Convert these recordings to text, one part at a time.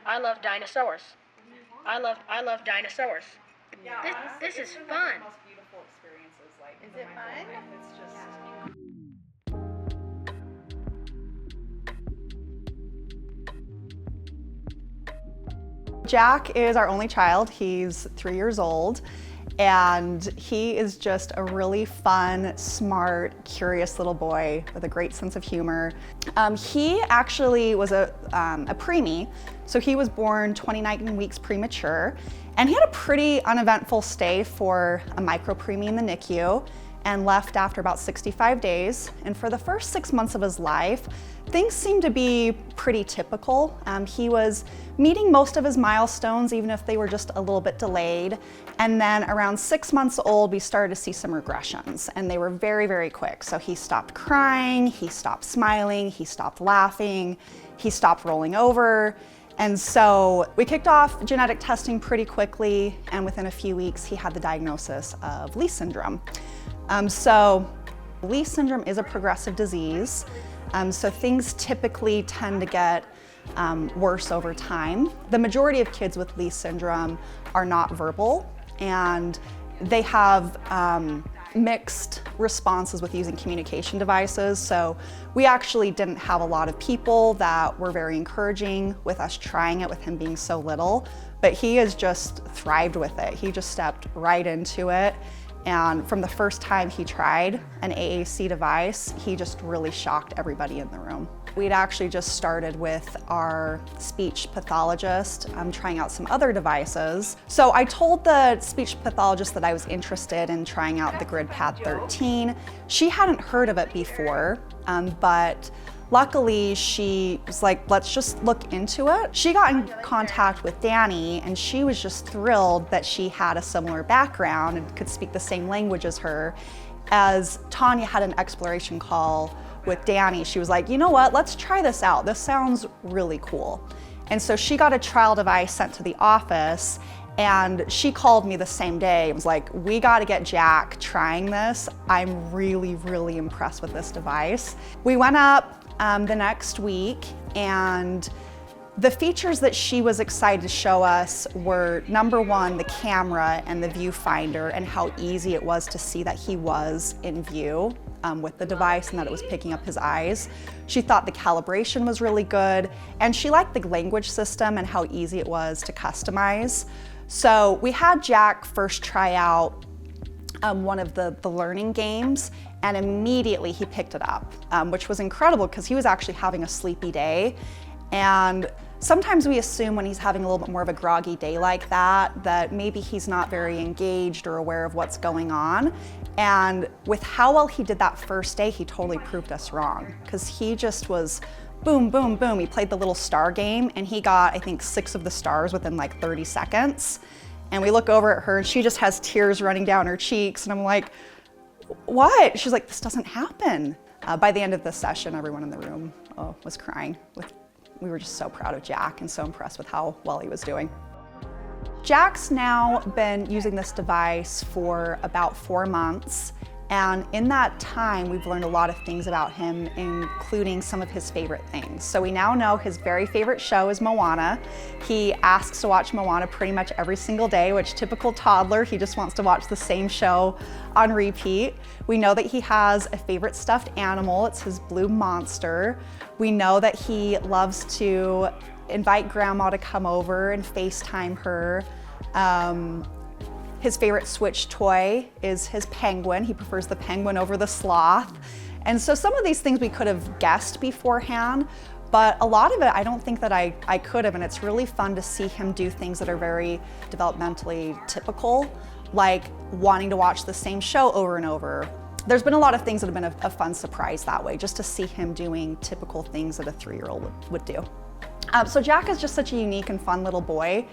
I love dinosaurs. I love dinosaurs. Yeah, This is one fun. of the most beautiful experiences, like, Is in it my whole fun? life. It's just Jack is our only child. He's 3 years old, and he is just a really fun, smart, curious little boy with a great sense of humor. He actually was a preemie, so he was born 29 weeks premature, and he had a pretty uneventful stay for a micro-preemie in the NICU and left after about 65 days. And for the first 6 months of his life, things seemed to be pretty typical. He was meeting most of his milestones, even if they were just a little bit delayed. And then around 6 months old, we started to see some regressions, and they were very, very quick. So he stopped crying, he stopped smiling, he stopped laughing, he stopped rolling over. And so we kicked off genetic testing pretty quickly, and within a few weeks, he had the diagnosis of Leigh syndrome. So Leigh syndrome is a progressive disease. So things typically tend to get worse over time. The majority of kids with Leigh syndrome are not verbal, and they have mixed responses with using communication devices. So we actually didn't have a lot of people that were very encouraging with us trying it with him being so little, but he has just thrived with it. He just stepped right into it. And from the first time he tried an AAC device, he just really shocked everybody in the room. We'd actually just started with our speech pathologist trying out some other devices. So I told the speech pathologist that I was interested in trying out the GridPad 13. She hadn't heard of it before, but luckily she was like, let's just look into it. She got in contact with Danny, and she was just thrilled that she had a similar background and could speak the same language as her. As Tanya had an exploration call with Danny, she was like, you know what, let's try this out. This sounds really cool. And so she got a trial device sent to the office, and she called me the same day and was like, we gotta get Jack trying this. I'm really, really impressed with this device. We went up the next week, and the features that she was excited to show us were, number one, the camera and the viewfinder and how easy it was to see that he was in view with the device and that it was picking up his eyes. She thought the calibration was really good, and she liked the language system and how easy it was to customize. So we had Jack first try out one of the learning games, and immediately he picked it up, which was incredible because he was actually having a sleepy day. And sometimes we assume when he's having a little bit more of a groggy day like that, that maybe he's not very engaged or aware of what's going on. And with how well he did that first day, he totally proved us wrong, because he just was boom, boom, boom. He played the little star game, and he got, I think, 6 of the stars within like 30 seconds. And we look over at her, and she just has tears running down her cheeks, and I'm like, what? She's like, this doesn't happen. By the end of the session, everyone in the room was crying. We were just so proud of Jack and so impressed with how well he was doing. Jack's now been using this device for about 4 months. And in that time, we've learned a lot of things about him, including some of his favorite things. So we now know his very favorite show is Moana. He asks to watch Moana pretty much every single day, which, typical toddler, he just wants to watch the same show on repeat. We know that he has a favorite stuffed animal. It's his blue monster. We know that he loves to invite grandma to come over and FaceTime her. His favorite Switch toy is his penguin. He prefers the penguin over the sloth. And so some of these things we could have guessed beforehand, but a lot of it I don't think that I could have, and it's really fun to see him do things that are very developmentally typical, like wanting to watch the same show over and over. There's been a lot of things that have been a fun surprise that way, just to see him doing typical things that a 3-year-old would do. So Jack is just such a unique and fun little boy.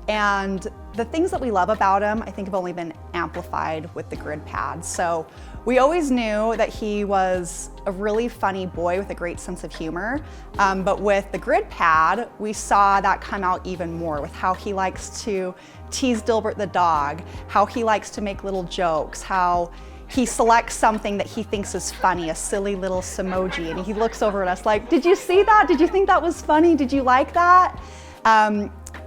And the things that we love about him, I think, have only been amplified with the GridPad. So we always knew that he was a really funny boy with a great sense of humor. But with the GridPad, we saw that come out even more with how he likes to tease Dilbert the dog, how he likes to make little jokes, how he selects something that he thinks is funny, a silly little Samoji, and he looks over at us like, did you see that? Did you think that was funny? Did you like that?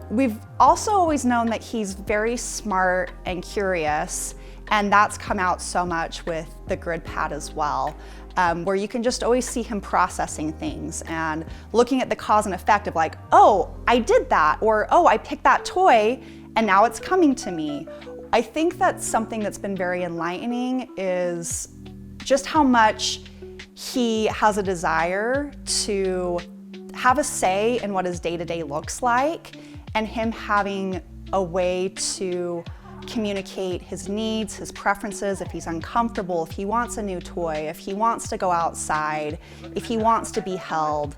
We've also always known that he's very smart and curious, and that's come out so much with the grid pad as well, where you can just always see him processing things and looking at the cause and effect of like, oh, I did that, or oh, I picked that toy and now it's coming to me. I think that's something that's been very enlightening is just how much he has a desire to have a say in what his day-to-day looks like, and him having a way to communicate his needs, his preferences, if he's uncomfortable, if he wants a new toy, if he wants to go outside, if he wants to be held.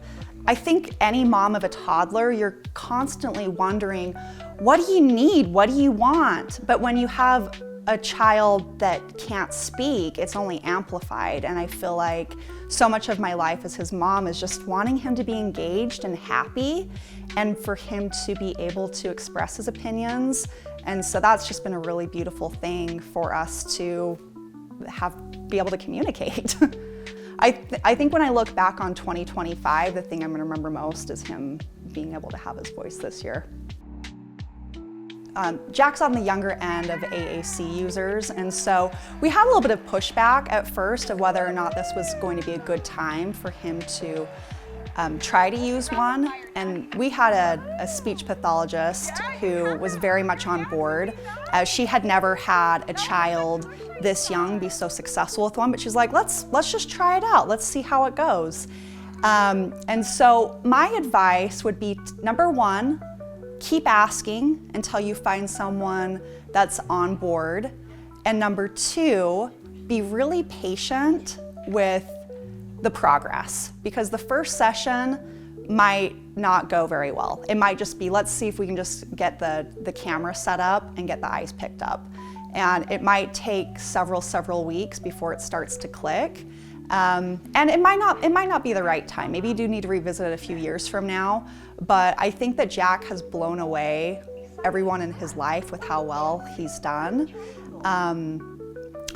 I think any mom of a toddler, you're constantly wondering, what do you need? What do you want? But when you have a child that can't speak, it's only amplified. And I feel like so much of my life as his mom is just wanting him to be engaged and happy, and for him to be able to express his opinions. And so that's just been a really beautiful thing for us to be able to communicate. I think when I look back on 2025, the thing I'm gonna remember most is him being able to have his voice this year. Jack's on the younger end of AAC users, and so we had a little bit of pushback at first of whether or not this was going to be a good time for him to try to use one. And we had a speech pathologist who was very much on board, as she had never had a child this young be so successful with one, but she's like, let's just try it out. Let's see how it goes. And so my advice would be, number one, keep asking until you find someone that's on board. And number two, be really patient with the progress, because the first session might not go very well. It might just be, let's see if we can just get the camera set up and get the eyes picked up. And it might take several weeks before it starts to click. And it might not be the right time. Maybe you do need to revisit it a few years from now, but I think that Jack has blown away everyone in his life with how well he's done.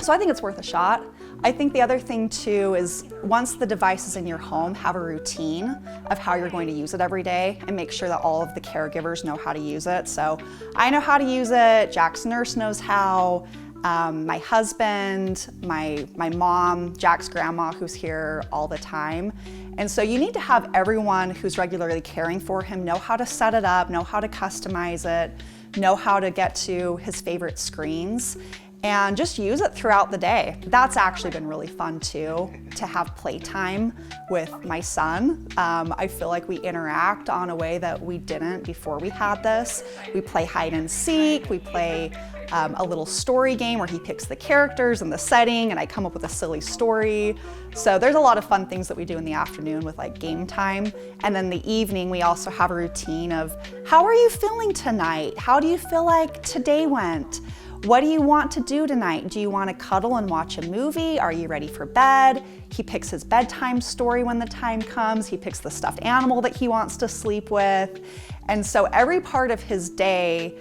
So I think it's worth a shot. I think the other thing too is, once the device is in your home, have a routine of how you're going to use it every day, and make sure that all of the caregivers know how to use it. So I know how to use it, Jack's nurse knows how, my husband, my mom, Jack's grandma, who's here all the time. And so you need to have everyone who's regularly caring for him know how to set it up, know how to customize it, know how to get to his favorite screens, and just use it throughout the day. That's actually been really fun too, to have playtime with my son. I feel like we interact on a way that we didn't before we had this. We play hide and seek, we play a little story game where he picks the characters and the setting, and I come up with a silly story. So there's a lot of fun things that we do in the afternoon with like game time. And then the evening, we also have a routine of, how are you feeling tonight? How do you feel like today went? What do you want to do tonight? Do you want to cuddle and watch a movie? Are you ready for bed? He picks his bedtime story when the time comes. He picks the stuffed animal that he wants to sleep with. And so every part of his day,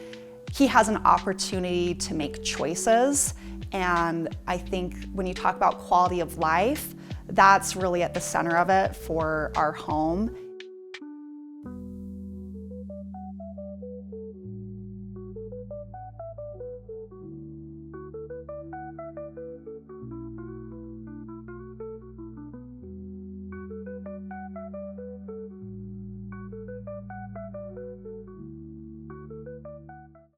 he has an opportunity to make choices. And I think when you talk about quality of life, that's really at the center of it for our home.